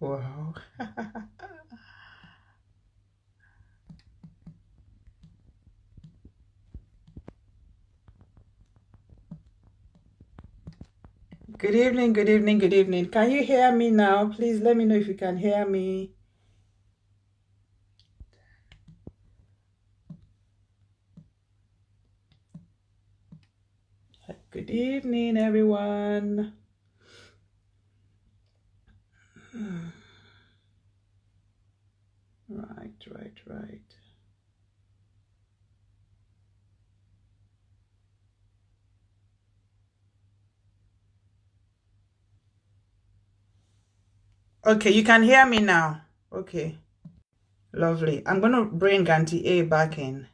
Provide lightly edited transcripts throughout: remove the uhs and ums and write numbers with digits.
Wow. Good evening, good evening, good evening. Can you hear me now? Please let me know if you can hear me. Good evening, everyone. Right. Okay, you can hear me now. Okay, lovely. I'm going to bring Aunty A back in.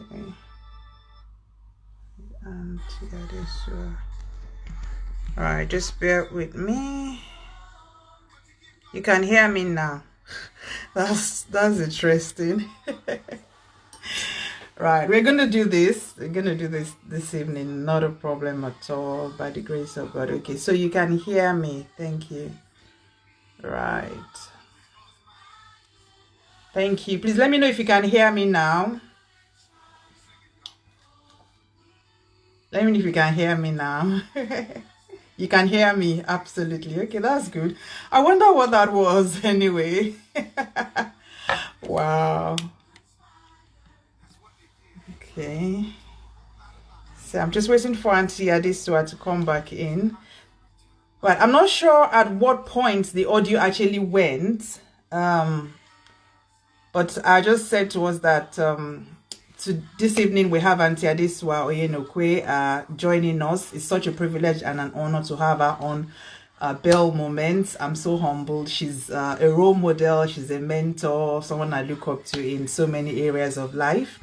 Okay. Aunty Adesuwa. All right, just bear with me. You can hear me now. That's interesting. Right, we're gonna do this. We're gonna do this evening. Not a problem at all, by the grace of God. Okay, so you can hear me. Thank you. Right. Thank you. Please let me know if you can hear me now. Let me know if you can hear me now. You can hear me, absolutely. Okay, that's good. I wonder what that was anyway. Wow. Okay. So I'm just waiting for Aunty Adesuwa to come back in. But I'm not sure at what point the audio actually went. But I just said to us that this evening we have Aunty Adesuwa Onyenokwe joining us. It's such a privilege and an honor to have her on Belle Moments. I'm so humbled. She's a role model. She's a mentor, someone I look up to in so many areas of life.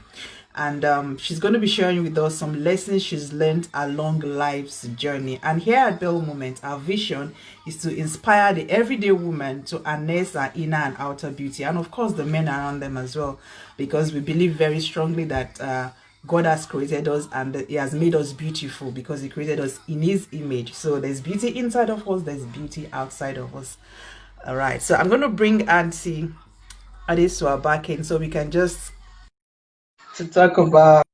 And she's going to be sharing with us some lessons she's learned along life's journey. And here at Belle Moment, our vision is to inspire the everyday woman to harness her inner and outer beauty, and of course the men around them as well, because we believe very strongly that God has created us and He has made us beautiful because He created us in His image. So there's beauty inside of us, there's beauty outside of us. All right, so I'm going to bring Aunty Adesuwa back in so we can just to talk about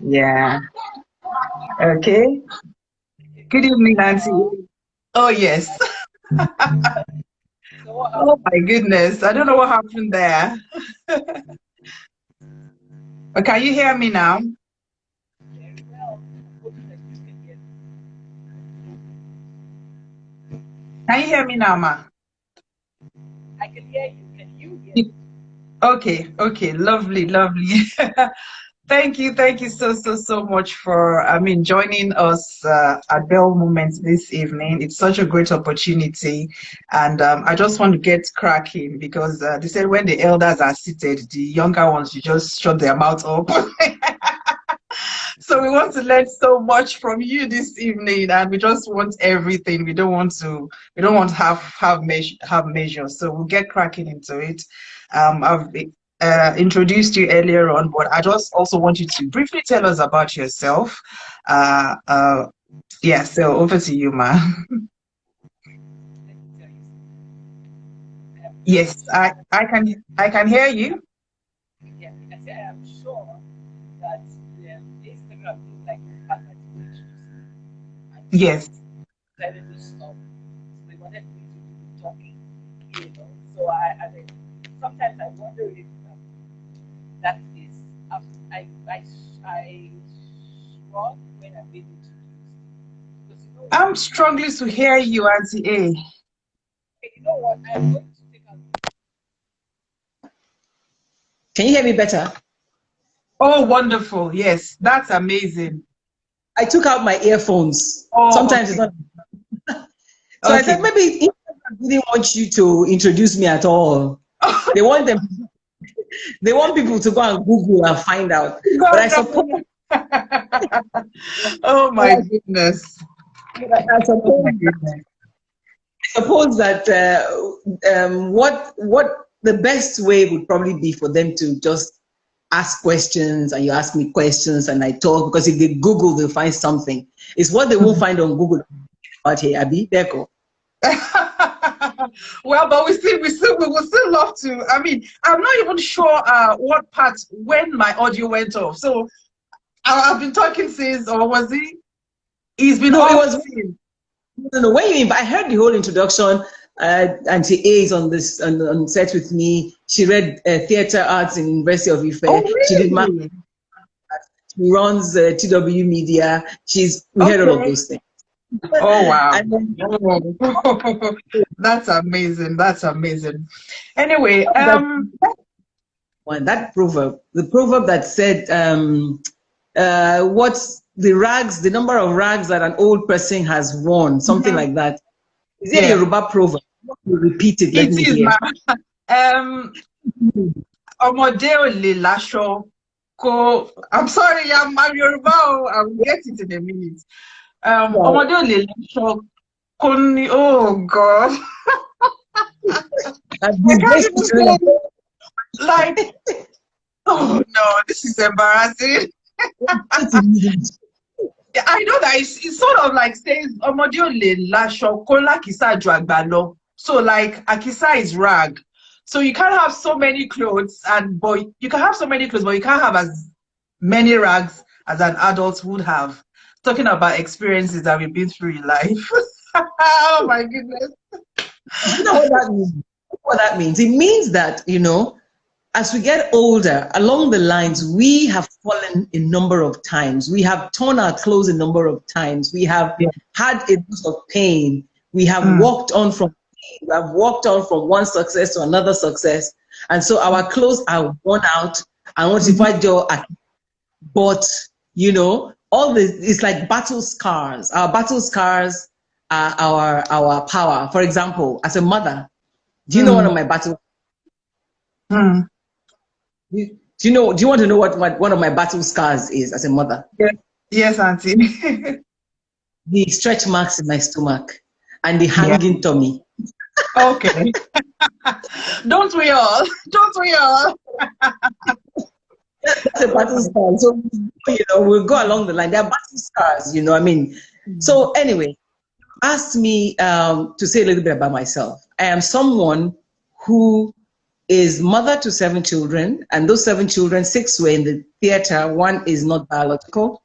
yeah. Okay. Good evening, Nancy. Oh yes. Oh my goodness. I don't know what happened there. But can you hear me now? Can you hear me now, ma? I can hear you. Can you hear me? Okay, lovely. Thank you so much for joining us at Bell Moments this evening. It's such a great opportunity, and I just want to get cracking because they said when the elders are seated, the younger ones you just shut their mouth up. So we want to learn so much from you this evening, and we just want everything. We don't want to have measures. So we'll get cracking into it. I've introduced you earlier on, but I just also want you to briefly tell us about yourself. Yeah, so over to you, ma. Yes, I can hear you. Yeah, because I am sure that Instagram is like a partner to introduce me. Yes. Decided to stop. So they wanted me to be talking. So I mean, sometimes I wonder if that is, I struggle when I'm being introduced. Because I'm struggling to hear you, Auntie A. you know what? I'm going to take out. Can you hear me better? Oh, wonderful. Yes, that's amazing. I took out my earphones. Oh, Sometimes okay. it's not. So I said, maybe Instagram didn't want you to introduce me at all. They want people to go and Google and find out. But I suppose Oh my goodness. I Oh my suppose goodness. suppose that what the best way would probably be for them to just ask questions, and you ask me questions and I talk, because if they Google, they'll find something. It's what they won't find on Google about here, Abi. Deco. Well, but we will still love to. I mean, I'm not even sure what part when my audio went off. So I've been talking since, or was he? He's been No, it off was since. no. When I heard the whole introduction, Aunty A is on set with me. She read theater arts in University of Ife. Oh, She did really? she runs TW Media. We heard all of those things. Oh, wow. And then, Oh. That's amazing. That's amazing. Anyway, that proverb, the proverb that said, what's the number of rags that an old person has worn, something like that. Is it a Yoruba proverb? Repeat it. Let me hear. Ọmọdé ò lè láṣọ kó. I'm sorry, I'm Yoruba. I'll get it in a minute. Ọmọdé ò lè láṣọ kó ní. Oh God. I can't even say, like, oh no, this is embarrassing. I know that it's sort of like says ọmọdé ò lè láṣọ kó lákìísà ju àgbà lọ. So like akisa is rag. So you can't have so many clothes, but you can have so many clothes, but you can't have as many rags as an adult would have. Talking about experiences that we've been through in life. Oh my goodness. You know what that means? What that means? It means that, as we get older, along the lines, we have fallen a number of times. We have torn our clothes a number of times. We have had a lot of pain. We have walked on from pain. We have walked on from one success to another success. And so our clothes are worn out. And once you find but it's like battle scars. Our battle scars are our power. For example, as a mother, do you know one of my battle? Do you want to know what one of my battle scars is as a mother? Yes, Auntie. The stretch marks in my stomach and the hanging tummy. Okay. Don't we all? Don't we all? That's a battle scar. So, we'll go along the line. There are battle scars, I mean. So anyway, asked me to say a little bit about myself. I am someone who is mother to 7 children, and those 7 children, 6 were in the theater, 1 is not biological.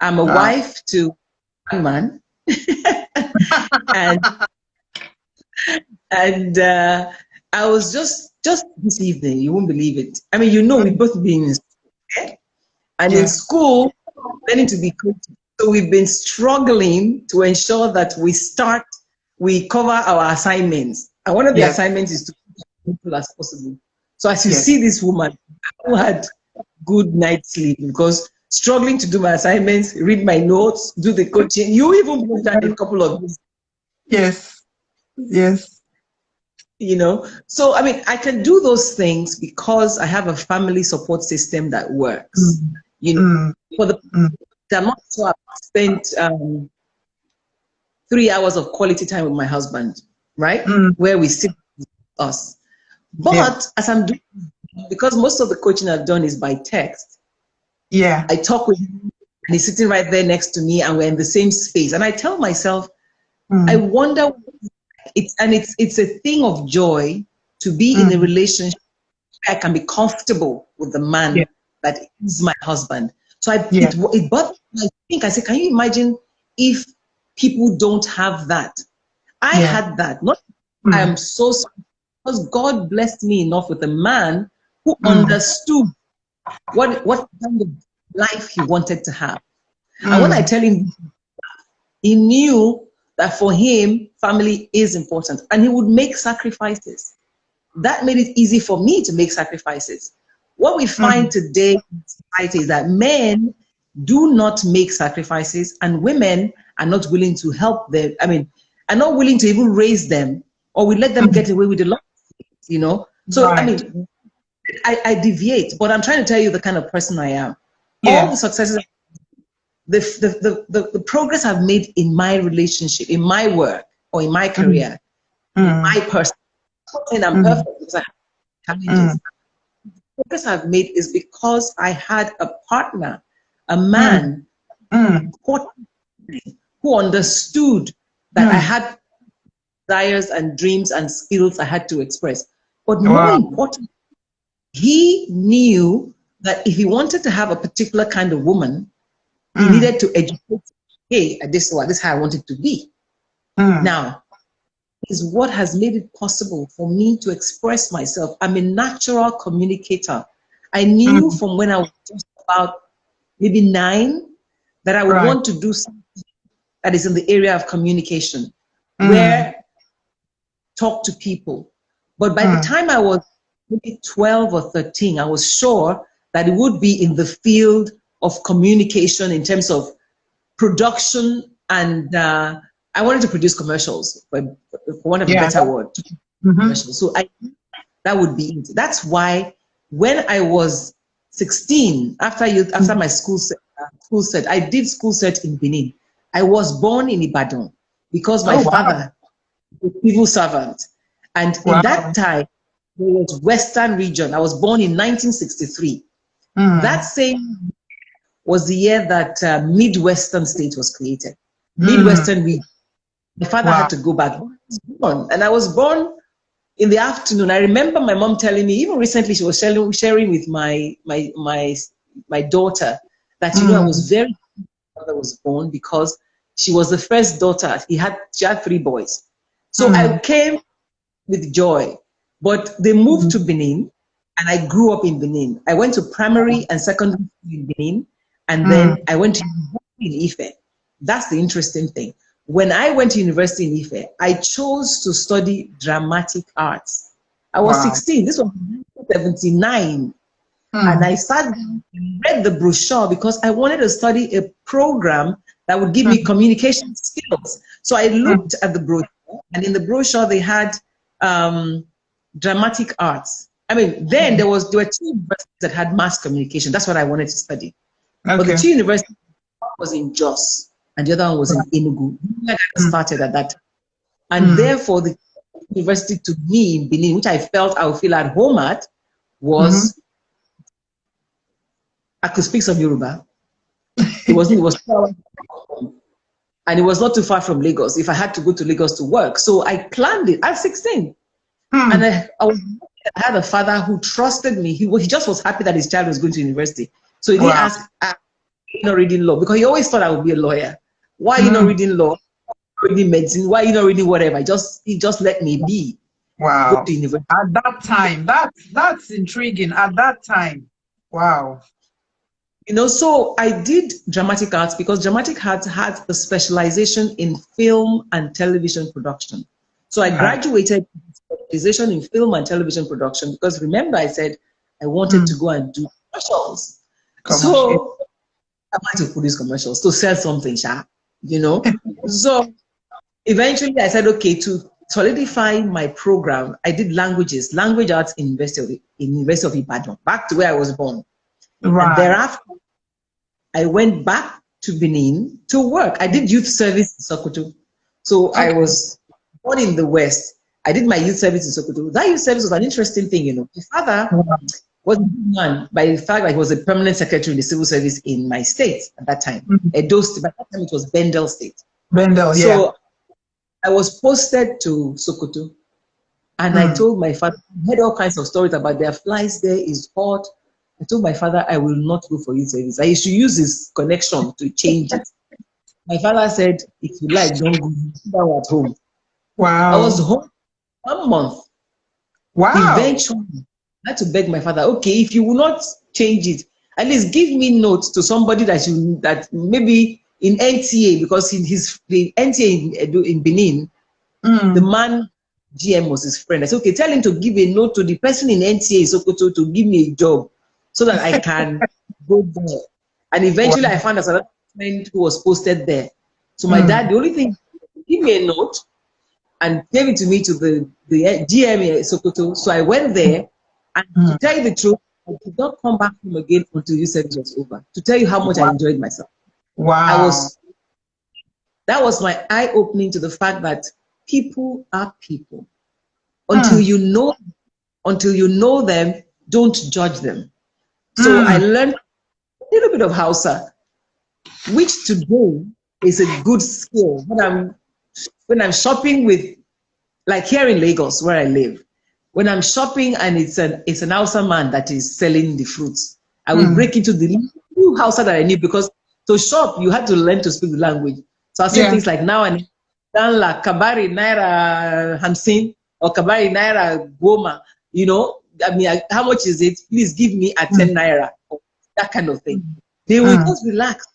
I'm a wife to 1 man. and I was just this evening, you won't believe it. I mean, we've both been in school, and in school, learning to be coached. So we've been struggling to ensure that we cover our assignments. And one of the assignments is to be as simple as possible. So as you see this woman who had good night's sleep, because struggling to do my assignments, read my notes, do the coaching, you even put down a couple of these. Yes. So I mean, I can do those things because I have a family support system that works. For the amount I've spent 3 hours of quality time with my husband, right? Where we sit with us. But as I'm doing, because most of the coaching I've done is by text. I talk with him and he's sitting right there next to me and we're in the same space. And I tell myself, I wonder, it's a thing of joy to be in a relationship where I can be comfortable with the man that is my husband. So it bothered me. I said, can you imagine if people don't have that? I had that. I am so sorry, because God blessed me enough with a man who understood what kind of life he wanted to have. And when I tell him, he knew that for him, family is important, and he would make sacrifices. That made it easy for me to make sacrifices. What we find today in society is that men do not make sacrifices, and women are not willing to help them. I mean, are not willing to even raise them, or we let them get away with a lot of things, So, I mean, I deviate, but I'm trying to tell you the kind of person I am. All the successes, the progress I've made in my relationship, in my work, or in my career my person. I'm not saying I'm perfect because I have challenges. The progress I've made is because I had a partner, a man, who understood that I had desires and dreams and skills I had to express. But more importantly, he knew that if he wanted to have a particular kind of woman, he needed to educate. Hey, Adesuwa, this is how I want it to be. Now, is what has made it possible for me to express myself. I'm a natural communicator. I knew from when I was just about maybe 9 that I would want to do something that is in the area of communication, where talk to people. But by the time I was maybe 12 or 13, I was sure that it would be in the field of communication in terms of production, and I wanted to produce commercials, for want of a better word. So that would be it. That's why when I was 16, after my school set, I did school set in Benin. I was born in Ibadan because my father was a civil servant. And in that time, there was Western region. I was born in 1963. That same was the year that Midwestern state was created. Midwestern region. My father had to go back. And I was born in the afternoon. I remember my mom telling me, even recently she was sharing with my daughter that, I was very happy my mother was born because she was the first daughter. She had 3 boys. So I came with joy. But they moved to Benin, and I grew up in Benin. I went to primary and secondary school in Benin, and then I went to university in Ife. That's the interesting thing. When I went to university in Ife, I chose to study dramatic arts. I was 16. This was 1979. And I sat down and read the brochure because I wanted to study a program that would give me communication skills. So I looked at the brochure, and in the brochure they had dramatic arts. I mean, then there were 2 universities that had mass communication. That's what I wanted to study. But the 2 universities, one was in Jos and the other one was in Enugu. I started at that time. And therefore, the university to me in Benin, which I felt I would feel at home at, was, I could speak some Yoruba. It was 2 hours and it was not too far from Lagos if I had to go to Lagos to work. So I planned it at 16. And I had a father who trusted me. He just was happy that his child was going to university. So he didn't ask, why are you not reading law? Because he always thought I would be a lawyer. Why are you not reading law? Reading medicine? Why are you not reading whatever? He just let me be. Wow. Go to university. At that time, that's intriguing. At that time. Wow. So I did dramatic arts because dramatic arts had a specialization in film and television production. So I graduated with specialization in film and television production because remember I said I wanted to go and do commercials. So I wanted to produce commercials to sell something, So eventually I said, okay, to solidify my program, I did language arts in University of Ibadan, back to where I was born. And thereafter, I went back to Benin to work. I did youth service in Sokoto. So I was born in the West. I did my youth service in Sokoto. That youth service was an interesting thing, My father was a good man by the fact that he was a permanent secretary in the civil service in my state at that time. Edo State. By that time it was Bendel State. So I was posted to Sokoto. And I told my father, I heard all kinds of stories about their flies there is hot. I told my father, I will not go for youth service. I used to use his connection to change it. My father said, if you like, don't go. Sit down at home. Wow. I was home 1 month. Wow. Eventually, I had to beg my father, okay, if you will not change it, at least give me notes to somebody that maybe in NTA, because the NTA in Benin, the man GM was his friend. I said, okay, tell him to give a note to the person in NTA Sokoto to give me a job so that I can go there. And eventually I found another friend who was posted there. So my dad, the only thing, give me a note and gave it to me to the GM in Sokoto. So I went there, and to tell you the truth, I did not come back home again until youth service was over, to tell you how much I enjoyed myself. Wow. That was my eye-opening to the fact that people are people. Until you know them, don't judge them. So I learned a little bit of Hausa, which today is a good skill when I'm shopping with, like here in Lagos where I live. When I'm shopping and it's an Hausa man that is selling the fruits, I will break into the new Hausa that I need, because to shop you had to learn to speak the language. So I say things like, now and then, la kabari naira hamsin or kabari naira goma. You know, I mean, how much is it? Please give me a 10 naira, or that kind of thing. They will just relax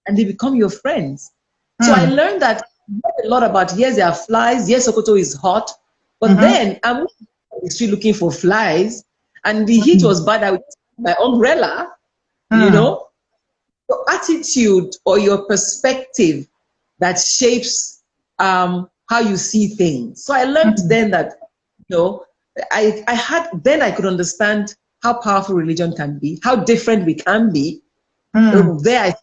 and they become your friends. So I learned that a lot about, yes, there are flies, yes, Sokoto is hot, but then I'm on the street looking for flies, and the heat was bad. I would use my umbrella, you know. Your attitude or your perspective that shapes how you see things. So I learned then that, you know, I could understand how powerful religion can be, how different we can be. There I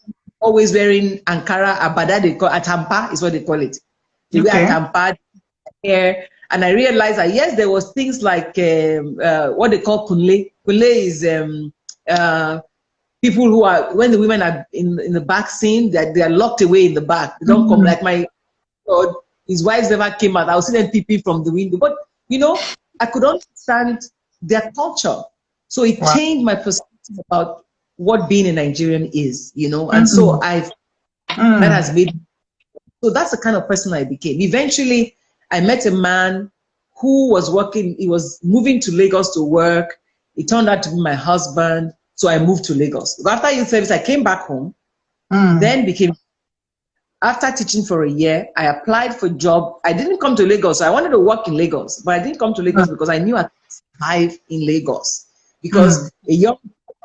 always wearing Ankara, Abada, they call Atampa is what they call it. They wear Atampa hair, and I realized that yes, there was things like what they call Kunle. Kunle is people who are, when the women are in the back scene, that they are locked away in the back. They don't come, like my God, his wives never came out. I would see them peeping from the window. But you know, I could understand their culture. So it changed my perspective about what being a Nigerian is, you know. And so that has made, so that's the kind of person I became. Eventually, I met a man who was working, he was moving to Lagos to work. It turned out to be my husband. So I moved to Lagos. After youth service, I came back home, then after teaching for a year, I applied for a job. I didn't come to Lagos. So I wanted to work in Lagos, but I didn't come to Lagos because I knew I could survive in Lagos. Because a young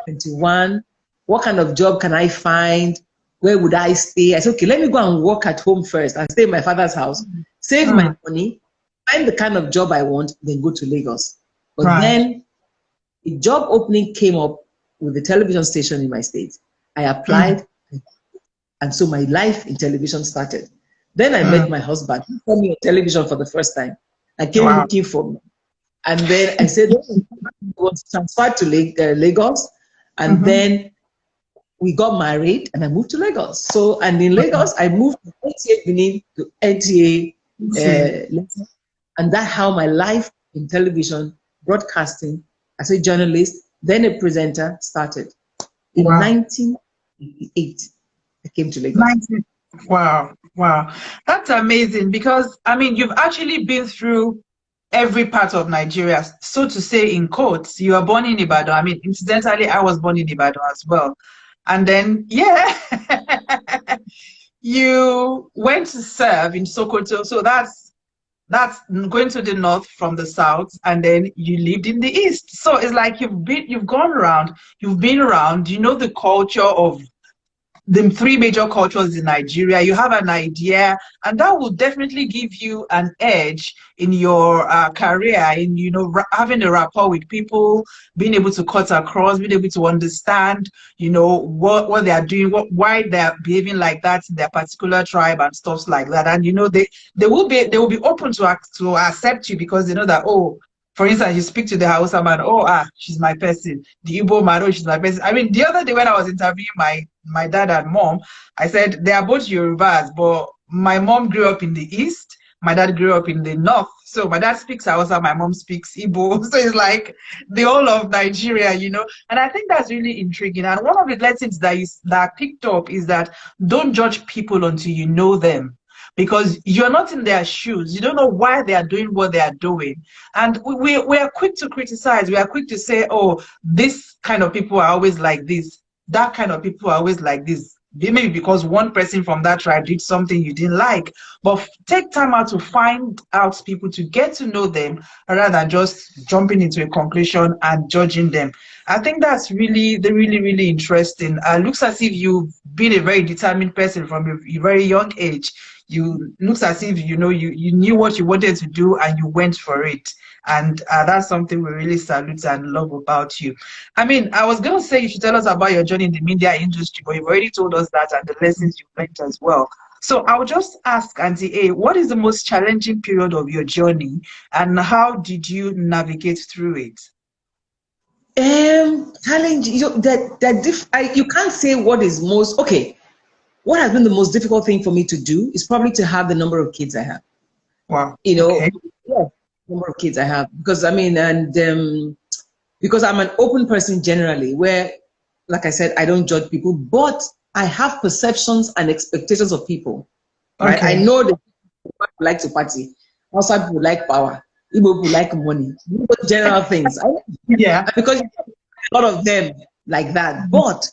21, what kind of job can I find? Where would I stay? I said, okay, let me go and work at home first and stay in my father's house, save my money, find the kind of job I want, then go to Lagos. But then a job opening came up with the television station in my state. I applied, and so my life in television started. Then I met my husband. He saw me on television for the first time. I came looking for me. And then I said, I was transferred to Lagos. And then we got married and I moved to Lagos. So, and in Lagos, I moved from NTA Benin to NTA. And that's how my life in television, broadcasting, as a journalist, then a presenter, started. In 1988, I came to Lagos. Wow. That's amazing, because, I mean, you've actually been through every part of Nigeria, so to say, in quotes. You were born in Ibadan. I mean, incidentally, I was born in Ibadan as well. And then, you went to serve in Sokoto. So that's going to the north from the south, and then you lived in the east. So it's like you've gone around, you've been around, you know the culture of the three major cultures in Nigeria. You have an idea, and that will definitely give you an edge in your career, in, you know, having a rapport with people, being able to cut across, being able to understand, you know, what they are doing, why they are behaving like that in their particular tribe and stuff like that. And you know, they will be open to accept you, because they know that, oh, for instance, you speak to the Hausa man, oh, she's my person. The Igbo man, oh, she's my person. I mean, the other day when I was interviewing my dad and mom, I said they are both Yorubas, but my mom grew up in the east, my dad grew up in the north. So my dad speaks Hausa, my mom speaks Igbo. So it's like the whole of Nigeria, you know. And I think that's really intriguing. And one of the lessons that I picked up is that don't judge people until you know them, because you're not in their shoes. You don't know why they are doing what they are doing. And we are quick to criticize. We are quick to say, oh, this kind of people are always like this. That kind of people are always like this. Maybe because one person from that tribe did something you didn't like. But take time out to find out people, to get to know them, rather than just jumping into a conclusion and judging them. I think that's really interesting. Looks as if you've been a very determined person from a very young age. You looks as if, you know, you knew what you wanted to do and you went for it. And that's something we really salute and love about you. I mean, I was going to say you should tell us about your journey in the media industry, but you've already told us that and the lessons you learned as well. So I'll just ask Aunty A, what is the most challenging period of your journey and how did you navigate through it? Challenge, you can't say what is most, okay, what has been the most difficult thing for me to do is probably to have the number of kids I have. Wow. You know, okay. Yeah, number of kids I have. Because I mean, because I'm an open person generally, where, like I said, I don't judge people, but I have perceptions and expectations of people. Right? Okay. I know that people like to party. Outside people like power. Igbo people like money. General things. Yeah. Because a lot of them like that. But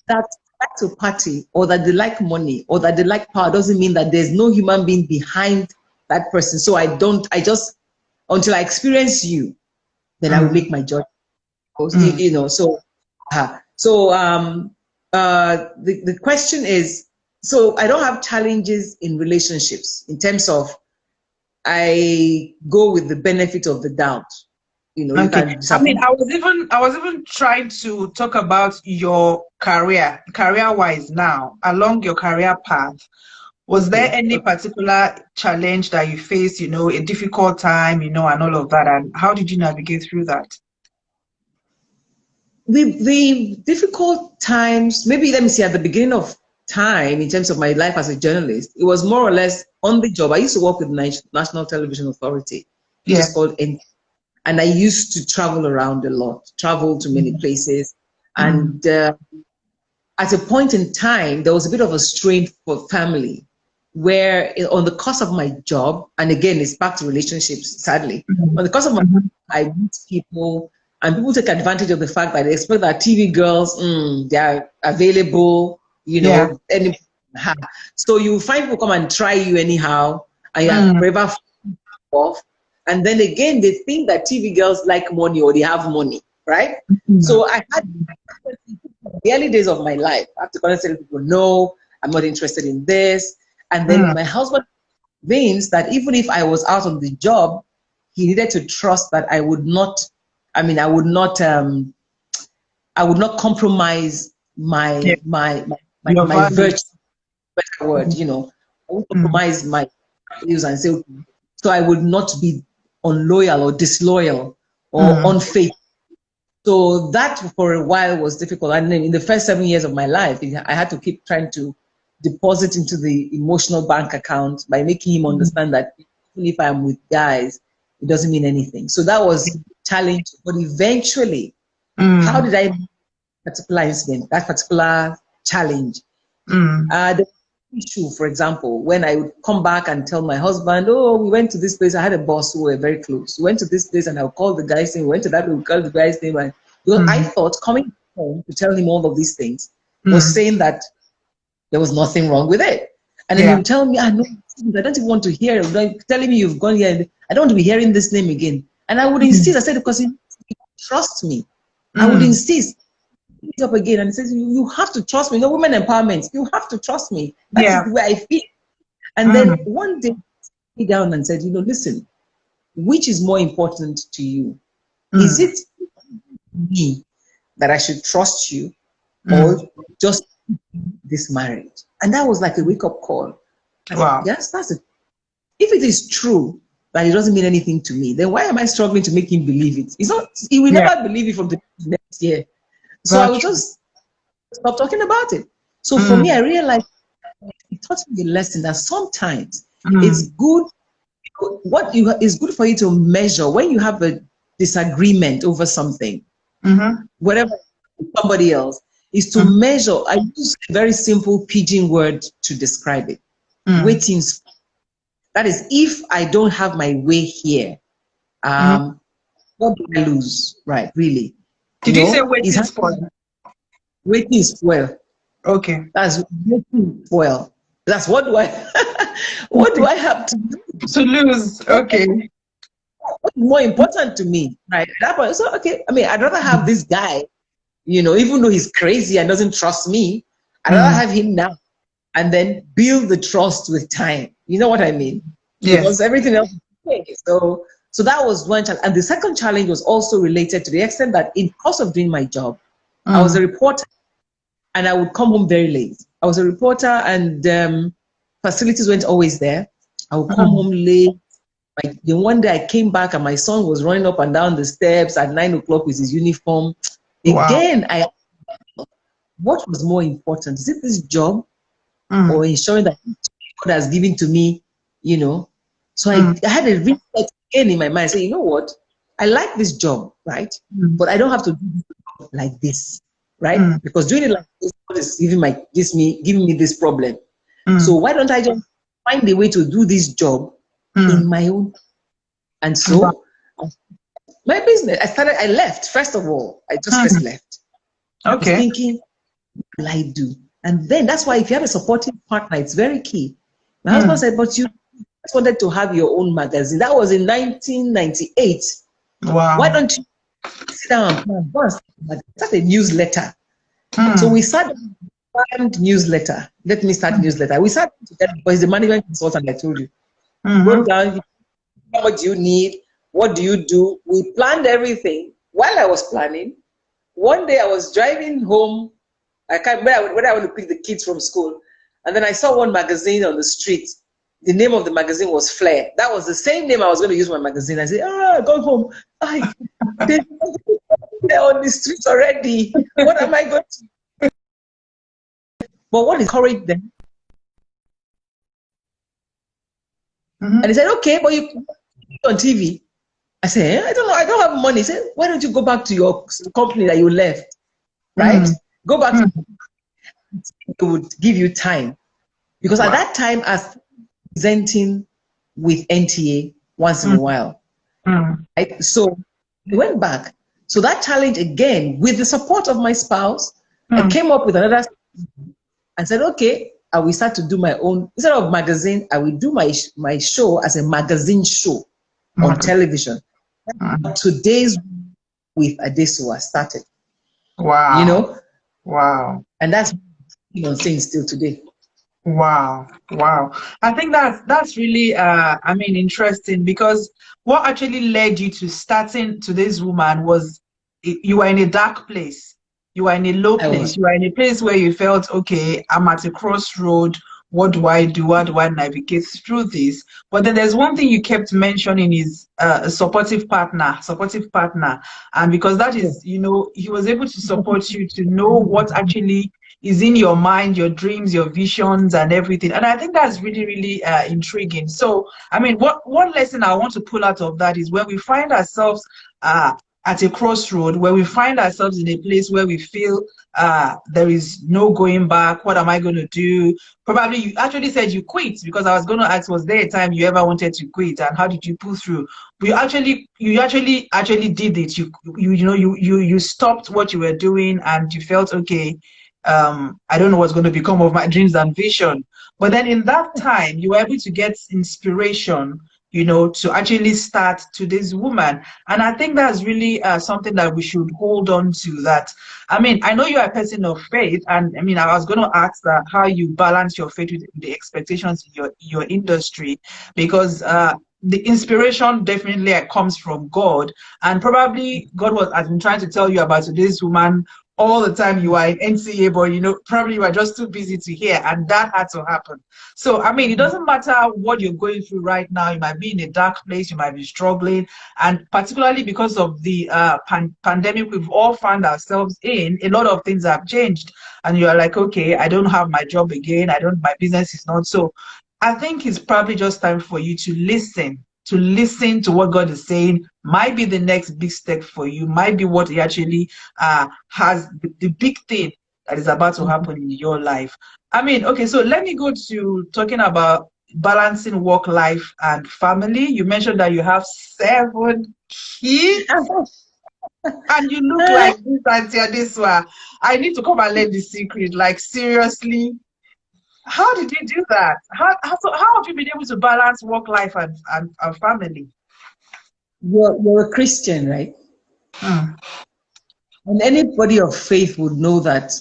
that like to party or that they like money or that they like power doesn't mean that there's no human being behind that person. So I just, until I experience you, then I will make my judgment. You know, the question is, so I don't have challenges in relationships in terms of I go with the benefit of the doubt. You know, you can I mean, I was even trying to talk about your career-wise now, along your career path. Was there any particular challenge that you faced, you know, a difficult time, you know, and all of that? And how did you navigate through that? The difficult times, maybe let me see, at the beginning of time, in terms of my life as a journalist, it was more or less on the job. I used to work with the National Television Authority, which is called N. And I used to travel around a lot, travel to many places. And at a point in time, there was a bit of a strain for family, where on the course of my job, and again, it's back to relationships, sadly, on the course of my job, I meet people, and people take advantage of the fact that they expect that TV girls, they are available, you know, so you find people come and try you anyhow, and you're forever off. And then again, they think that TV girls like money or they have money, right? So I had the early days of my life, I have to constantly tell people, no, I'm not interested in this. And then my husband means that even if I was out on the job, he needed to trust that I would not compromise my virtue, better word, you know, I would compromise my values and say, so I would not be unloyal or disloyal or unfaithful. So that for a while was difficult. And then in the first 7 years of my life, I had to keep trying to deposit into the emotional bank account by making him understand that even if I'm with guys, it doesn't mean anything. So that was challenging. But eventually, how did I particular incident, that particular challenge? The issue, for example, when I would come back and tell my husband, oh, we went to this place, I had a boss who were very close. We went to this place and I'll call the guy's name, we went to that, we'll call the guy's name. And I thought coming home to tell him all of these things was saying that there was nothing wrong with it. And then he would tell me, I don't even want to hear it. Like, telling me you've gone here, I don't want to be hearing this name again. And I would insist, I said, because he trust me. I would insist. It up again and says, you have to trust me. No, women empowerment, you have to trust me. That's the way I feel. And then one day he sat down and said, you know, listen, which is more important to you? Is it me that I should trust you or just this marriage? And that was like a wake-up call. I said, yes, that's it. If it is true that it doesn't mean anything to me, then why am I struggling to make him believe it? It's not, he will never believe it from the next year. So I would just stop talking about it. So for me, I realized it taught me a lesson that sometimes it's good. Is good for you to measure when you have a disagreement over something, whatever, somebody else, is to measure. I use a very simple pidgin word to describe it. Waiting. That is, if I don't have my way here, what do I lose? Right, really. Did you say waiting spoil? Waiting spoil. Okay. That's waiting spoil. That's what do I what do I have to lose? Okay. What's more important to me, right? So okay, I mean, I'd rather have this guy, you know, even though he's crazy and doesn't trust me, I'd rather have him now and then build the trust with time. You know what I mean? Yes. Because everything else is okay. So that was one challenge. And the second challenge was also related to the extent that in course of doing my job, I was a reporter and I would come home very late. I was a reporter and facilities weren't always there. I would come home late. Then one day I came back and my son was running up and down the steps at 9 o'clock with his uniform. Again, what was more important? Is it this job or ensuring that God has given to me, you know? So I had a reset again in my mind. Say, you know what? I like this job, right? But I don't have to do it like this, right? Because doing it like this, God is giving me this problem. So why don't I just find a way to do this job in my own? And so my business, I left, first of all. I just first left. I was thinking, what will I do? And then that's why if you have a supporting partner, it's very key. My husband said, but you just wanted to have your own magazine. That was in 1998. Wow. Why don't you sit down and start a newsletter? So we started newsletter. Let me start newsletter. We started together because the management consultant I told you. Wrote down what do you need, what do you do. We planned everything. While I was planning, one day I was driving home. I can't remember when I want to pick the kids from school, and then I saw one magazine on the street. The name of the magazine was Flair. That was the same name I was going to use for my magazine. I said, I got home. They're on the streets already. What am I going to do? But what encouraged them? And he said, okay, but you on TV. I said, I don't know, I don't have money. He said, why don't you go back to your company that you left? Right? Go back to it would give you time. Because at that time, I was presenting with Aunty A once in a while. Right? So we went back. So that challenge again, with the support of my spouse, I came up with another and said, okay, I will start to do my own, instead of magazine, I will do my show as a magazine show on television. Today's with Adesuwa started. Wow. You know? Wow. And that's what I'm saying still today. Wow. Wow. I think that's really interesting, because what actually led you to starting Today's Woman was you were in a dark place. You were in a low place. You were in a place where you felt, okay, I'm at a crossroad. What do I do? How do I navigate through this? But then there's one thing you kept mentioning is a supportive partner. And because that is, you know, he was able to support you to know what actually is in your mind, your dreams, your visions and everything. And I think that's really, really intriguing. So, I mean, one lesson I want to pull out of that is when we find ourselves at a crossroad, where we find ourselves in a place where we feel there is no going back. What am I going to do? Probably you actually said you quit, because I was going to ask, was there a time you ever wanted to quit, and how did you pull through? You actually did it. You stopped what you were doing and you felt, okay, I don't know what's going to become of my dreams and vision. But then in that time, you were able to get inspiration, you know, to actually start Today's Woman. And I think that's really something that we should hold on to. That, I mean, I know you're a person of faith, and I mean, I was going to ask that how you balance your faith with the expectations in your industry, because the inspiration definitely comes from God, and probably God has been trying to tell you about Today's Woman all the time. You are in NCA, but you know, probably you are just too busy to hear, and that had to happen. So, I mean, it doesn't matter what you're going through right now. You might be in a dark place, you might be struggling, and particularly because of the pandemic we've all found ourselves in, a lot of things have changed, and you are like, okay, I don't have my job again, my business is not. So I think it's probably just time for you to listen to what God is saying. Might be the next big step for you, might be what he actually has, the big thing that is about to happen in your life. I mean, okay, so let me go to talking about balancing work life and family. You mentioned that you have 7 kids. And you look like this, Aunty Adesuwa. I need to come and learn the secret, like seriously. How did you do that? How have you been able to balance work life and family? You're a Christian, right? And anybody of faith would know that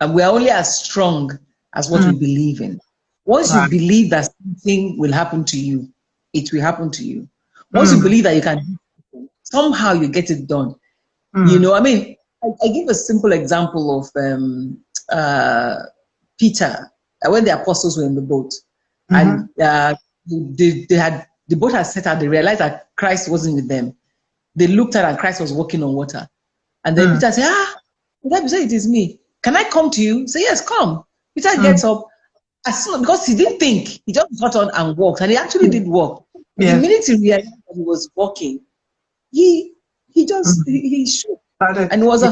we are only as strong as what we believe in. Once you believe that something will happen to you, it will happen to you. Once you believe that you can, somehow you get it done. You know, I mean, I give a simple example of Peter, when the apostles were in the boat. and the boat had set out. They realized that Christ wasn't with them. They looked at and Christ was walking on water. And then Peter said, Peter said, it is me. Can I come to you? Say, yes, come. Peter gets up. As soon, because he didn't think, he just got on and walked. And he actually did walk. The minute he realized that he was walking, he shook. And it was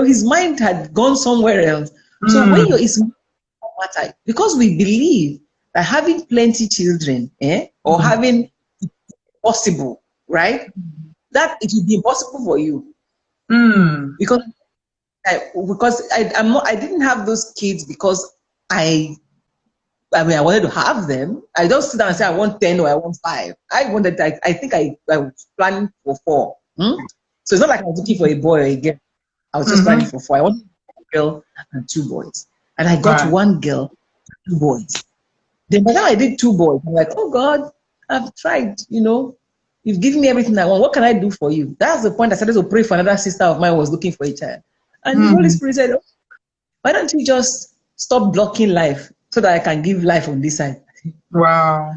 his mind had gone somewhere else. So when it's matter, because we believe that having plenty children, or having possible, right? That it will be impossible for you. Because I didn't have those kids because I wanted to have them. I don't sit down and say I want 10 or I want 5. I think I was planning for 4. So it's not like I was looking for a boy or a girl. I was just planning for 4. I wanted a girl and 2 boys. And I got 1 girl, 2 boys. Then by the time I did 2 boys, I'm like, oh God, I've tried, you've given me everything I want. What can I do for you? That's the point I started to pray for another sister of mine who was looking for a child. And the Holy Spirit said, oh, why don't you just stop blocking life so that I can give life on this side? Wow.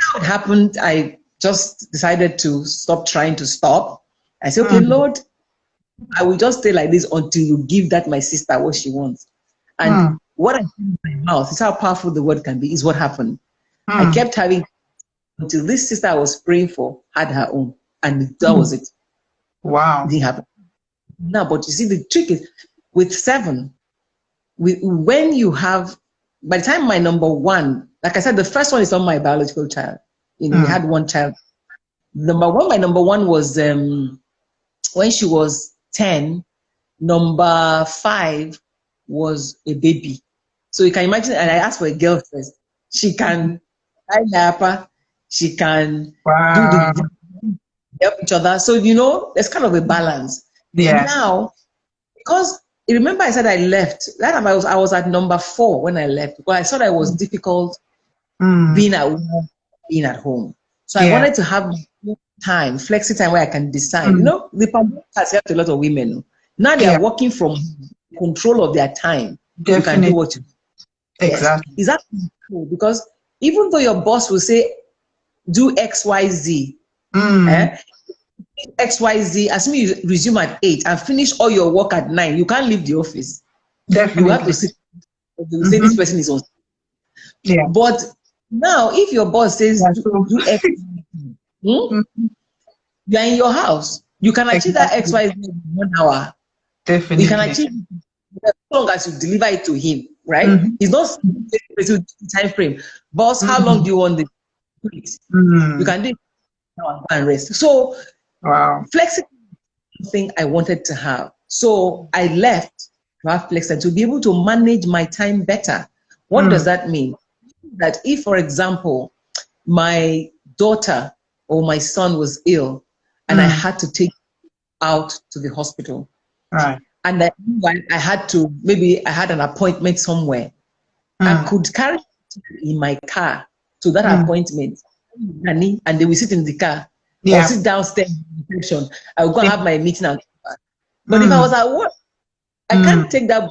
How it happened, I just decided to stop trying to stop. I said, okay, Lord, I will just stay like this until you give that my sister what she wants. And what I said in my mouth is how powerful the word can be, is what happened. I kept having until this sister I was praying for had her own. And that was it. Wow. It didn't happen. Now, but you see, the trick is with 7, when you have, by the time my number 1, like I said, the first one is not my biological child. We had 1 child. My number 1 was when she was 10. Number 5 was a baby. So you can imagine, and I asked for a girl first. She can she can do the help each other. So there's kind of a balance. Yeah. Now, because remember I said I left. That time I was at number 4 when I left, because I thought I was difficult being at work, being at home. So I wanted to have time, flexi time, where I can decide. The pandemic has helped a lot of women. Now they are working from control of their time. Definitely. You can do what you exactly. Yes. Is that cool? Because even though your boss will say, do X, Y, Z, X, Y, Z, as soon as you resume at 8 and finish all your work at 9, you can't leave the office. Definitely. You have to sit. They will say this person is on. Yeah. But now, if your boss says do X, you are in your house. You can achieve that X, Y, Z in 1 hour. Definitely. You can achieve it as long as you deliver it to him, right? He's not time frame. Boss, how long do you want this? You can do it now and rest. So, flexibility is something I wanted to have. So I left to have flexibility, to be able to manage my time better. What does that mean? That if, for example, my daughter or my son was ill and I had to take out to the hospital, right? And I had to, maybe I had an appointment somewhere, I could carry in my car to that appointment, and they will sit in the car or sit downstairs in the reception. I will go and have my meeting and come back. But if I was at work, I can't take that.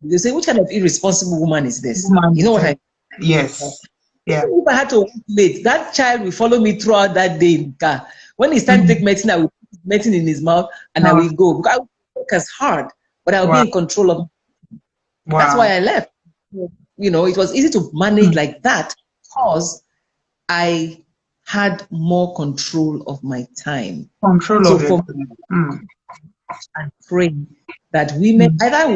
They say, which kind of irresponsible woman is this? You know what I mean? Yes. Yeah. If I had to work late, that child will follow me throughout that day in the car. When it's time to take medicine, I will put medicine in his mouth and I will go. Because I will work as hard, but I will be in control of it. That's why I left. It was easy to manage like that because I had more control of my time. Control of it. I'm praying that women either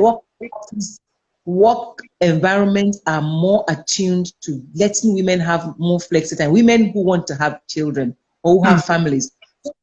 work environments are more attuned to letting women have more flexi time. Women who want to have children or who have families.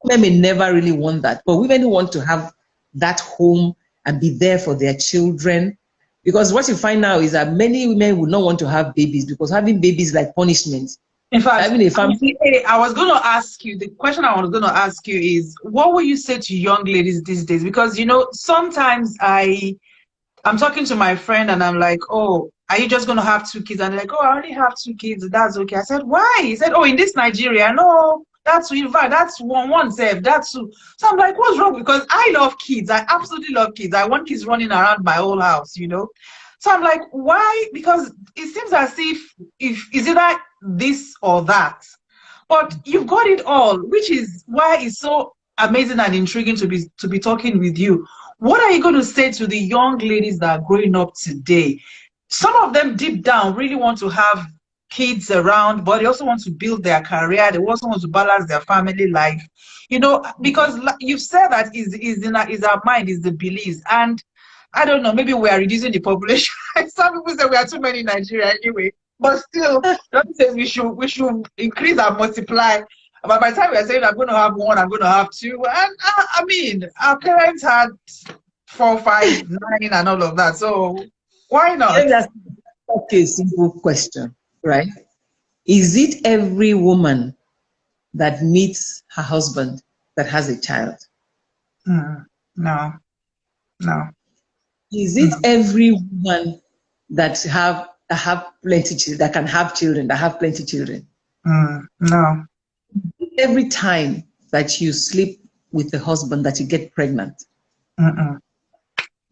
Women may never really want that, but women who want to have that home and be there for their children. Because what you find now is that many women would not want to have babies because having babies is like punishment. In fact, having a family. I was going to ask you, the question I was going to ask you is, what will you say to young ladies these days? Because, sometimes I'm talking to my friend and I'm like, oh, are you just going to have 2 kids? And they're like, oh, I only have 2 kids. That's okay. I said, why? He said, oh, in this Nigeria, no, that's one self, that's 2. So I'm like, what's wrong? Because I love kids. I absolutely love kids. I want kids running around my whole house, So I'm like, why? Because it seems as if it's either this or that. But you've got it all, which is why it's so amazing and intriguing to be talking with you. What are you going to say to the young ladies that are growing up today? Some of them deep down really want to have kids around, but they also want to build their career. They also want to balance their family life. You know, because you've said that is our mind, is the beliefs. And I don't know, maybe we are reducing the population. Some people say we are too many in Nigeria anyway. But still, don't say we should increase and multiply. But by the time we are saying I'm going to have one, I'm going to have two, and I mean, our parents had 4, 5, 9, and all of that. So why not? Let me ask you a simple question, right? Is it every woman that meets her husband that has a child? No, no. Is it every woman that have plenty children, that can have children, that have plenty children? No. Every time that you sleep with a husband that you get pregnant?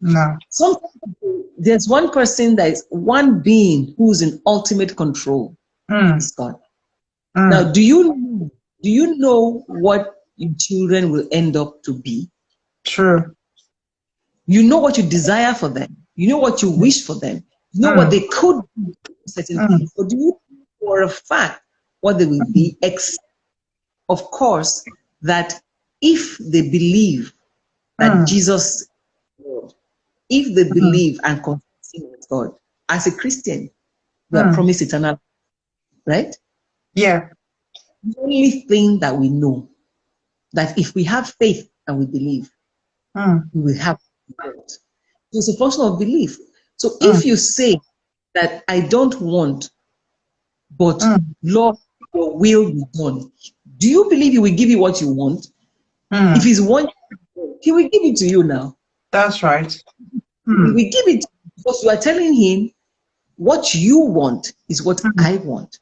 No. There's one person, that is one being who's in ultimate control. It's God. Now, do you know what your children will end up to be? True. You know what you desire for them. You know what you wish for them. You know what they could be, certain things. But do you know for a fact what they will be? Except, of course, that if they believe that Jesus is Lord, if they believe and confess Him as God, as a Christian, we are promised eternal life, right? Yeah. The only thing that we know, that if we have faith and we believe, we will have God. It's a function of belief. So if you say that I don't want, but Lord, your will be done, do you believe He will give you what you want? If He's one, He will give it to you now. That's right. He will give it because you are telling Him what you want is what I want.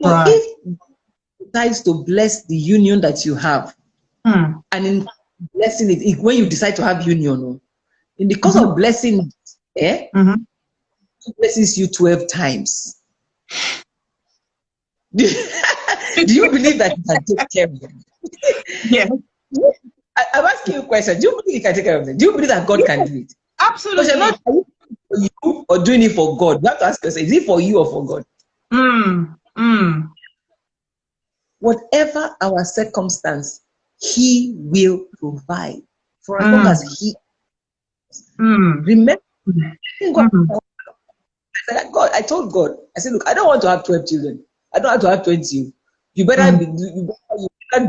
So if He decides to bless the union that you have, and in blessing it, when you decide to have union, in the course of blessing, He blesses you 12 times. Do you believe that He can take care of them? Yeah. I'm asking you a question. Do you believe He can take care of them? Do you believe that God can do it? Absolutely. Because you're not doing it for you or doing it for God. You have to ask yourself, is it for you or for God? Whatever our circumstance, He will provide for as long as He. Remember, I told God, I said, look, I don't want to have 12 children. I don't have to have 20. You better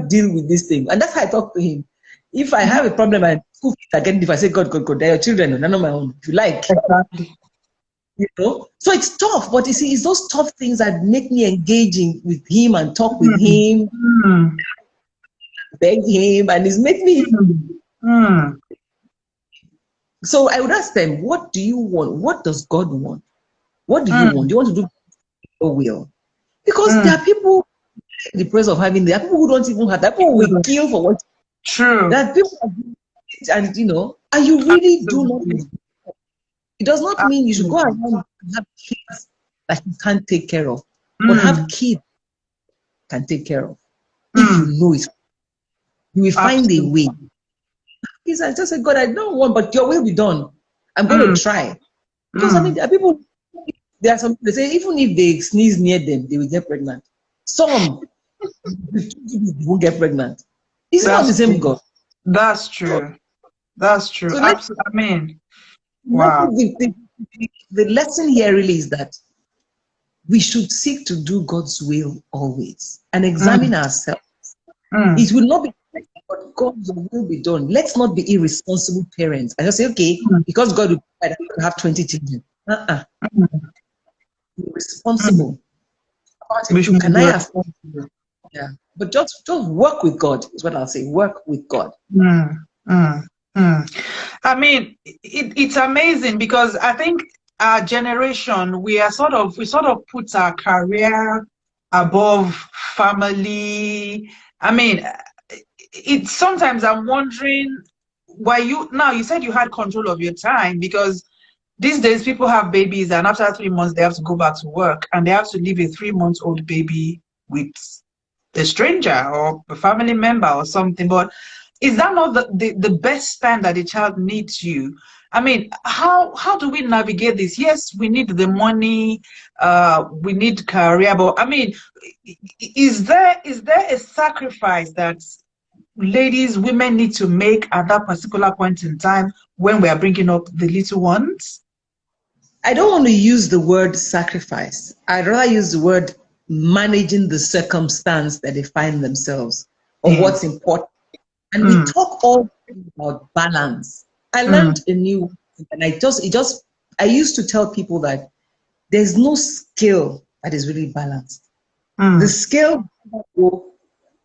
deal with this thing. And that's how I talk to Him. If I have a problem and school fees are getting, if I say, God, they're your children, none of my own, if you like. Exactly. You know? So it's tough, but you see, it's those tough things that make me engaging with Him and talk with Him, beg Him, and it's make me. So I would ask them, what do you want? What does God want? What do you want? Do you want to do your will? Because there are people in the process of having, there are people who don't even have, there are people who will kill for what. True. There are people and you know, and you really do not. It does not mean you should go around and have kids that you can't take care of, but have kids you can take care of. If you know it, you will find a way. Because I just said, God, I don't want, but your will be done. I'm going to try. Because I mean, there are people, there are some, they say, even if they sneeze near them, they will get pregnant. Some won't get pregnant. It's not the same God. That's true. That's true. So I mean, wow. The lesson here really is that we should seek to do God's will always and examine ourselves. It will not be, but God's will be done. Let's not be irresponsible parents. I just say, okay, because God will have 20 children. Be responsible. Can I afford? Yeah, but just work with God is what I'll say. Work with God. I mean, it's amazing because I think our generation, we sort of put our career above family. I mean, it's sometimes I'm wondering why you said you had control of your time because these days people have babies and after 3 months they have to go back to work and they have to leave a 3-month-old baby with a stranger or a family member or something. But is that not the best time that the child needs you? I mean, how do we navigate this? Yes, we need the money, we need career, but I mean, is there a sacrifice that women need to make at that particular point in time when we are bringing up the little ones? I don't want to use the word sacrifice. I'd rather use the word managing the circumstance that they find themselves or what's important. And we talk all about balance. I learned a new, and I used to tell people that there's no skill that is really balanced. The skill,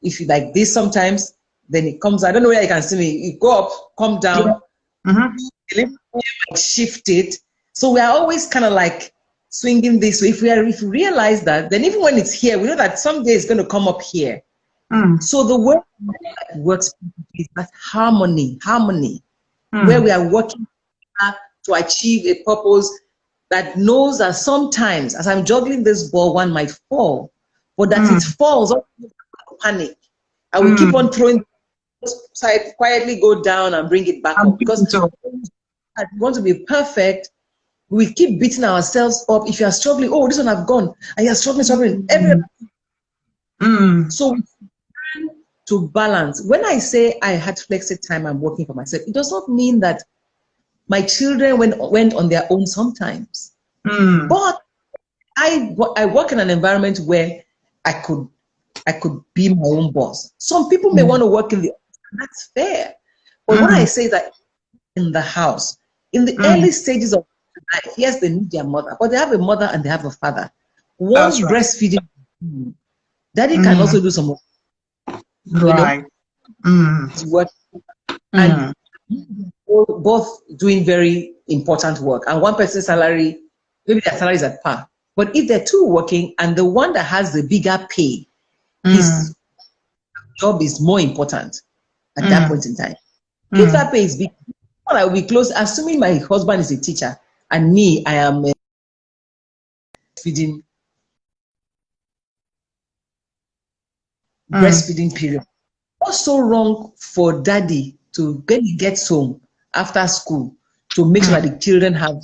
if you like this sometimes, then it comes, I don't know where you can see me, you go up, come down, shift it. So we are always kind of like swinging this way. If we realize that, then even when it's here, we know that someday it's going to come up here. So the word that works is that harmony, where we are working to achieve a purpose that knows that sometimes, as I'm juggling this ball, one might fall, but that it falls, I don't panic. I will keep on throwing, so I quietly go down and bring it back up. Because I want to be perfect, we keep beating ourselves up. If you are struggling, oh, this one I've gone, and you're struggling. So to balance. When I say I had flexi time, I'm working for myself, it does not mean that my children went on their own sometimes. But I work in an environment where I could be my own boss. Some people may want to work in the office, that's fair. But when I say that in the house, in the early stages of life, yes, they need their mother, but they have a mother and they have a father. Once breastfeeding, daddy can also do some work. Right. Work. And both doing very important work. And one person's salary, maybe their salary is at par. But if they're two working and the one that has the bigger pay, his job is more important at that point in time. If that pay is big, I will be close, assuming my husband is a teacher and me, I am breastfeeding period. What's so wrong for daddy to, when he gets home after school, to make sure that the children have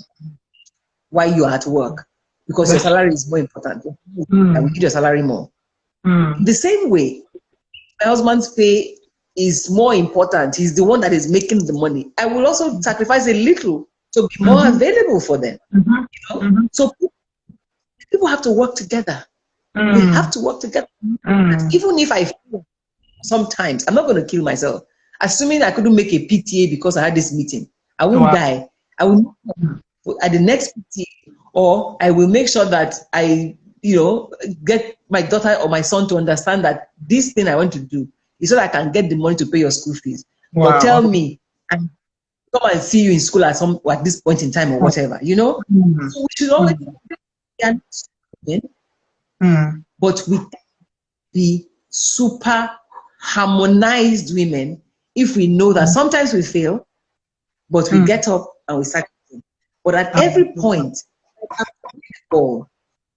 while you're at work? Because your salary is more important. I will give your salary more. The same way, my husband's pay is more important. He's the one that is making the money. I will also sacrifice a little to be more available for them. You know? So people have to work together. We have to work together. Even if I feel sometimes, I'm not going to kill myself. Assuming I couldn't make a PTA because I had this meeting, I won't die. I will at the next PTA, or I will make sure that I, get my daughter or my son to understand that this thing I want to do is so that I can get the money to pay your school fees. But tell me, and come and see you in school at this point in time or whatever, So we should always but we be super harmonized women if we know that sometimes we fail, but we get up and we start. But at every point,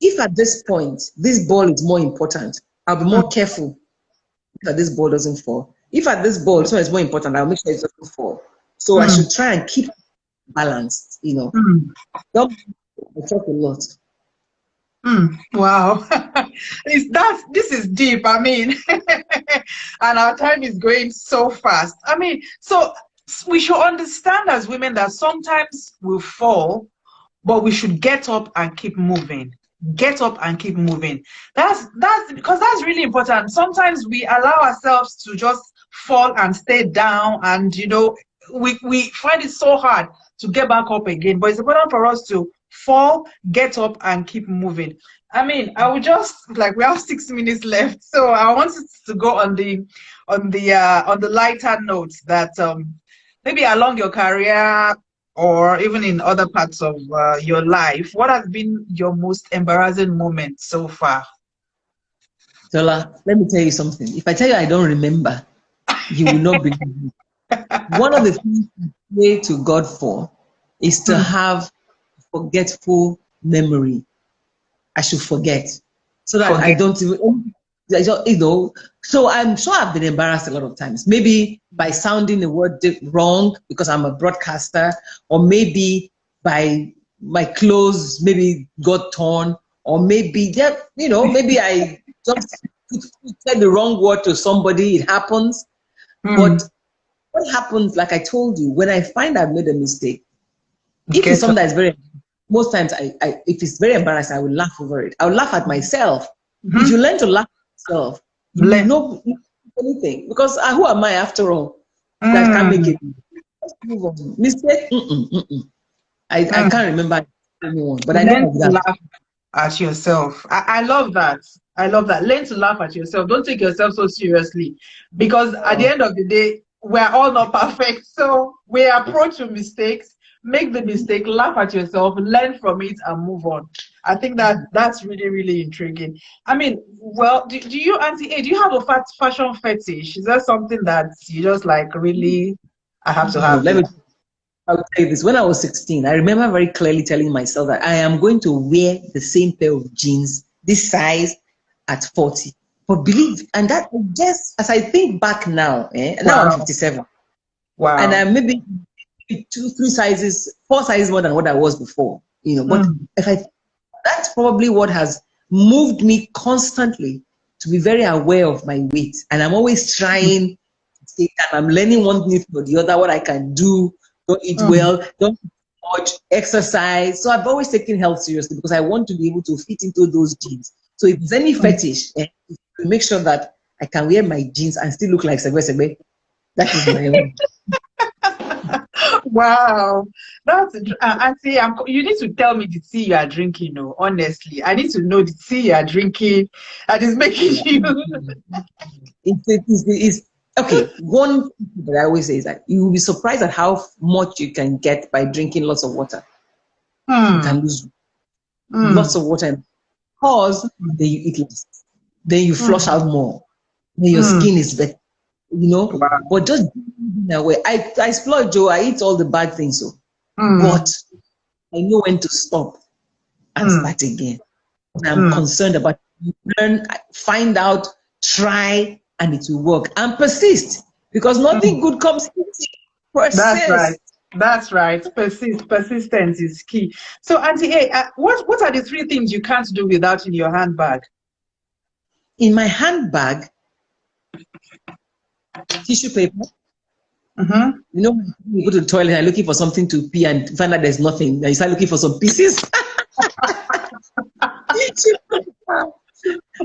if at this point this ball is more important, I'll be more careful that this ball doesn't fall. If at this ball this one is more important, I'll make sure it doesn't fall. So I should try and keep balanced, Don't talk a lot. Wow. This is deep, I mean. And our time is going so fast. I mean, so we should understand as women that sometimes we fall, but we should get up and keep moving. Get up and keep moving. That's because that's really important. Sometimes we allow ourselves to just fall and stay down, and we find it so hard to get back up again. But it's important for us to fall, get up, and keep moving. I mean, I would just we have 6 minutes left, so I wanted to go on the lighter notes that maybe along your career or even in other parts of your life, what has been your most embarrassing moment so far? Jola, let me tell you something. If I tell you I don't remember, you will not believe me. One of the things I pray to God for is to have forgetful memory. I should forget so that I don't even, you know. So I'm sure I've been embarrassed a lot of times. Maybe by sounding the word wrong because I'm a broadcaster, or maybe by my clothes maybe got torn, or maybe you know, maybe I just said the wrong word to somebody. It happens. But what happens, like I told you, when I find I've made a mistake, if it's something that's very, most times if it's very embarrassing, I will laugh over it. I will laugh at myself. If you learn to laugh at yourself, you will know anything. Because who am I after all that can make it? Let's move on. Mistake? I can't remember anyone, but I know that. Laugh at yourself. I love that. I love that. Learn to laugh at yourself. Don't take yourself so seriously, because at the end of the day, we're all not perfect. So we approach your mistakes, make the mistake, laugh at yourself, learn from it, and move on. I think that's really, really intriguing. I mean, well, do you, Auntie A, do you have a fashion fetish? Is that something that you just like, really, I have to have? I'll tell you this. When I was 16, I remember very clearly telling myself that I am going to wear the same pair of jeans, this size, at 40. But believe, and that, just as I think back now, now I'm 57. Wow. And I'm maybe 2, 3 sizes, 4 sizes more than what I was before. You know, but that's probably what has moved me constantly to be very aware of my weight. And I'm always trying to say that I'm learning one thing for the other, what I can do. Don't eat well, don't eat much, exercise. So I've always taken health seriously because I want to be able to fit into those jeans. So if there's any fetish, to make sure that I can wear my jeans and still look like Segbe, that is my own. Wow, that's Auntie. You need to tell me the tea you are drinking. No, honestly, I need to know the tea you are drinking that is making you. It's okay. One thing that I always say is that you will be surprised at how much you can get by drinking lots of water. You can lose lots of water because then you eat less, then you flush out more, then your skin is better. You know, but just in a way, I splurge, Joe. I eat all the bad things, so but I know when to stop and start again. And I'm concerned about learn, find out, try, and it will work, and persist, because nothing good comes easy. Persist. That's right. That's right. Persistence is key. So, Auntie A, what are the 3 things you can't do without in your handbag? In my handbag, tissue paper. You know, you go to the toilet and looking for something to pee and find out there's nothing. Then you start looking for some pieces.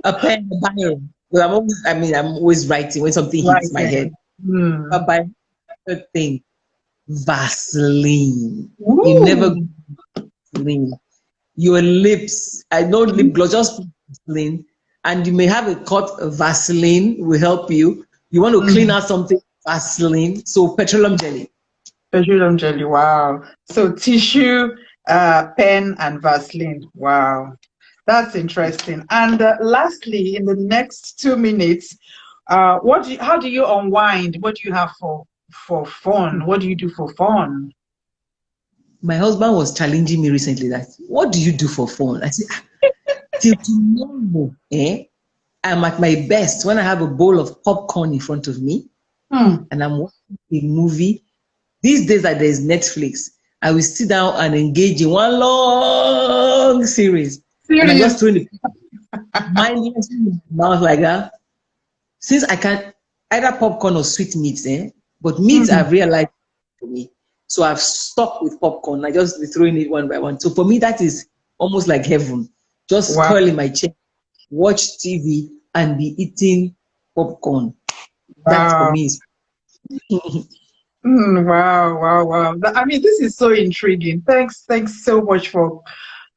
A pen, a biro. Well, I'm always writing when something hits my head. But by third thing, Vaseline. You never Vaseline. Your lips. I know lip gloss, just Vaseline. And you may have a cut. Vaseline will help you. You want to clean out something, Vaseline. So petroleum jelly. Petroleum jelly. Wow. So tissue, pen, and Vaseline. Wow. That's interesting. And lastly, in the next 2 minutes, how do you unwind? What do you have for fun? What do you do for fun? My husband was challenging me recently that, what do you do for fun? I said, till tomorrow, I'm at my best when I have a bowl of popcorn in front of me and I'm watching a movie. These days that there's Netflix, I will sit down and engage in one long series. And I'm just throwing my mouth like that. Since I can't either popcorn or sweet meats, but meats I've realized for me. So I've stopped with popcorn. I just be throwing it one by one. So for me, that is almost like heaven. Just curl in my chair, watch TV, and be eating popcorn. That for me is. Wow. I mean, this is so intriguing. Thanks so much for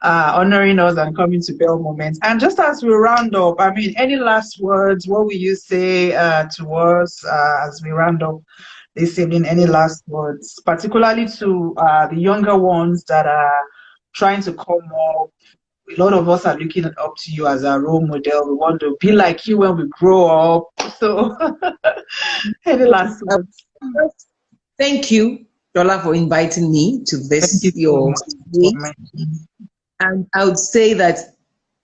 honoring us and coming to Belle Moments. And just as we round up, I mean, any last words? What will you say to us as we round up this evening? Any last words, particularly to the younger ones that are trying to come up? A lot of us are looking up to you as a role model. We want to be like you when we grow up. So, any last words? Thank you Jola, for inviting me to Thank this you so your much for space. And I would say that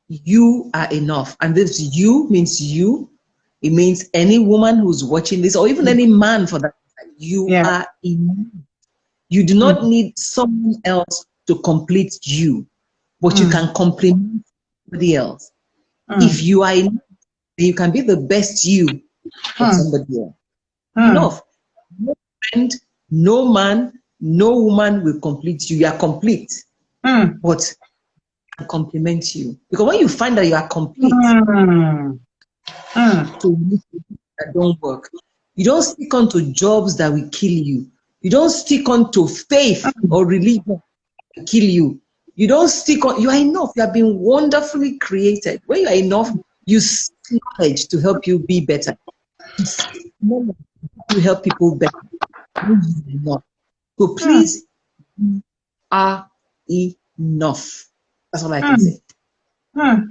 you are enough. And this you means you. It means any woman who's watching this, or even any man for that, you are enough. You do not need someone else to complete you, but you can complement somebody else. If you are enough, you can be the best you for somebody else. Enough. No friend, no man, no woman will complete you. You are complete, but can complement you. Because when you find that you are complete, so that don't work. You don't stick on to jobs that will kill you. You don't stick on to faith or religion that will kill you. You don't stick on, you are enough. You have been wonderfully created. When you are enough, you seek knowledge to help you be better. You seek knowledge to help people better. You are enough. So please, you are enough. That's all I can say.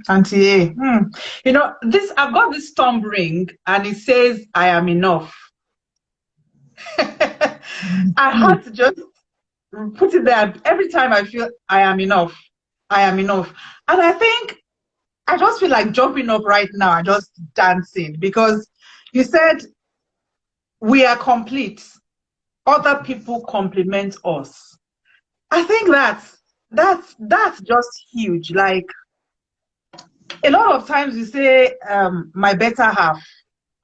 Aunty A. You know, this I've got this thumb ring and it says I am enough. I had to just put it there every time I feel I am enough. I am enough. And I think I just feel like jumping up right now and just dancing because you said we are complete. Other people compliment us. I think that's just huge. Like a lot of times you say, my better half.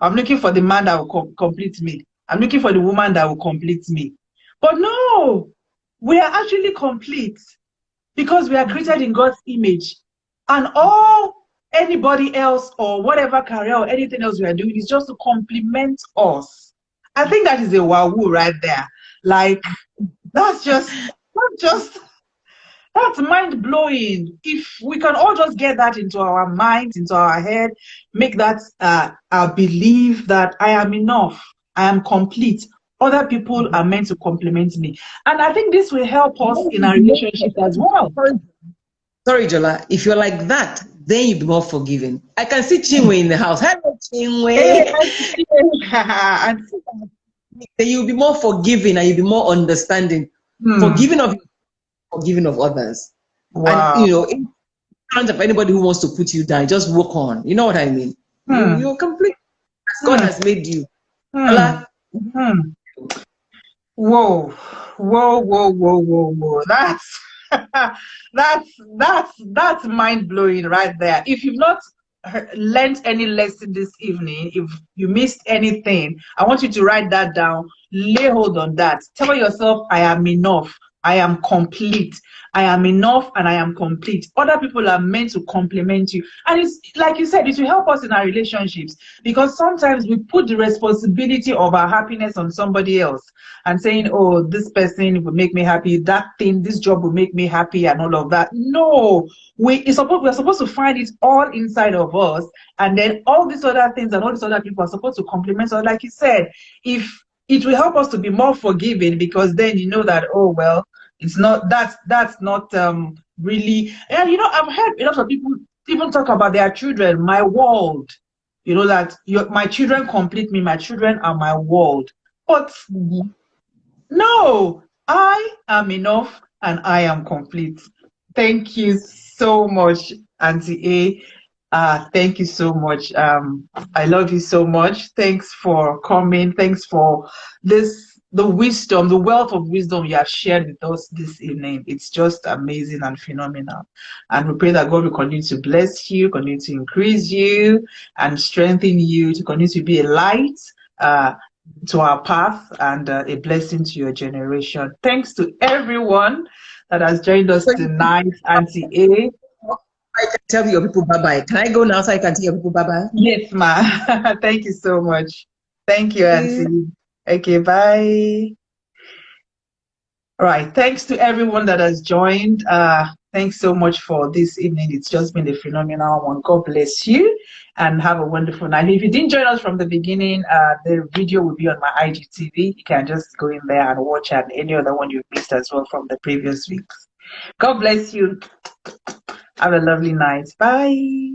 I'm looking for the man that will complete me. I'm looking for the woman that will complete me. But no, we are actually complete because we are created in God's image. And all anybody else or whatever career or anything else we are doing is just to complement us. I think that is a wahoo right there. Like, that's mind blowing. If we can all just get that into our minds, into our head, make that our belief that I am enough, I am complete. Other people are meant to compliment me. And I think this will help us in our relationships as well. Sorry, Jola. If you're like that, then you'll be more forgiving. I can see Chinwe in the house. Hello, Chinwe. Then you'll be more forgiving and you'll be more understanding. Forgiving of others. Wow. And, you know, in front of anybody who wants to put you down, just walk on. You know what I mean? You're complete as God has made you. Jola. Whoa, whoa, whoa, whoa, whoa, whoa. That's mind-blowing right there. If you've not learned any lesson this evening, if you missed anything, I want you to write that down, lay hold on that. Tell yourself, I am enough. I am complete. I am enough and I am complete. Other people are meant to compliment you. And it's like you said, it will help us in our relationships because sometimes we put the responsibility of our happiness on somebody else and saying, oh, this person will make me happy, that thing, this job will make me happy and all of that. No, we're supposed to find it all inside of us. And then all these other things and all these other people are supposed to compliment us. Like you said, if it will help us to be more forgiving because then you know that, oh, well, it's not, that's not really, and you know, I've heard a lot of people even talk about their children, my world, you know, that my children complete me, my children are my world. But no, I am enough and I am complete. Thank you so much, Aunty A. Thank you so much. I love you so much. Thanks for coming. Thanks for the wisdom, the wealth of wisdom you have shared with us this evening. It's just amazing and phenomenal. And we pray that God will continue to bless you, continue to increase you and strengthen you to continue to be a light to our path and a blessing to your generation. Thanks to everyone that has joined us tonight, Aunty A. I can tell your people bye-bye. Can I go now so I can tell your people bye-bye? Yes, ma. Thank you so much. Thank you, Auntie. Okay, bye. All right. Thanks to everyone that has joined. Thanks so much for this evening. It's just been a phenomenal one. God bless you and have a wonderful night. If you didn't join us from the beginning, the video will be on my IGTV. You can just go in there and watch and any other one you missed as well from the previous weeks. God bless you. Have a lovely night. Bye.